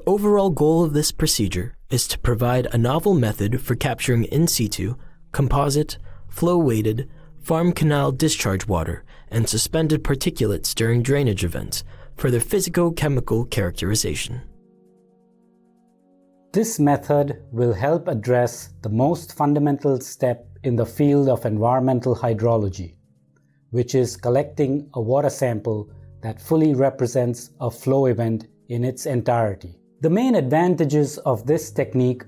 overall goal of this procedure is to provide a novel method for capturing in situ, composite, flow-weighted, farm canal discharge water and suspended particulates during drainage events for their physico-chemical characterization. This method will help address the most fundamental step in the field of environmental hydrology, which is collecting a water sample that fully represents a flow event in its entirety. The main advantages of this technique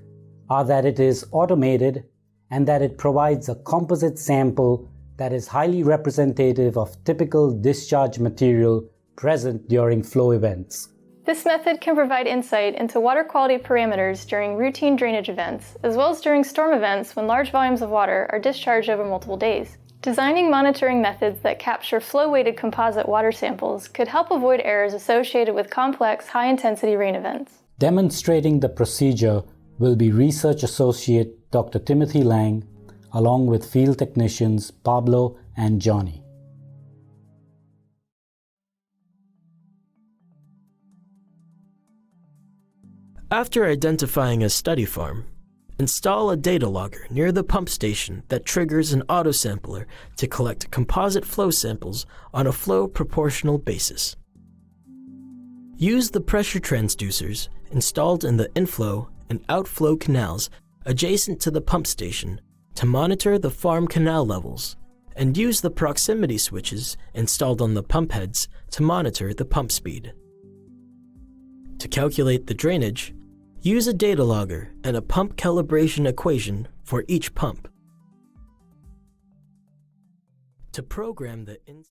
are that it is automated and that it provides a composite sample that is highly representative of typical discharge material present during flow events. This method can provide insight into water quality parameters during routine drainage events, as well as during storm events when large volumes of water are discharged over multiple days. Designing monitoring methods that capture flow-weighted composite water samples could help avoid errors associated with complex, high-intensity rain events. Demonstrating the procedure will be Research Associate Dr. Timothy Lang, along with field technicians Pablo and Johnny. After identifying a study farm, install a data logger near the pump station that triggers an autosampler to collect composite flow samples on a flow proportional basis. Use the pressure transducers installed in the inflow and outflow canals adjacent to the pump station to monitor the farm canal levels, and use the proximity switches installed on the pump heads to monitor the pump speed. To calculate the drainage, use a data logger and a pump calibration equation for each pump. To program the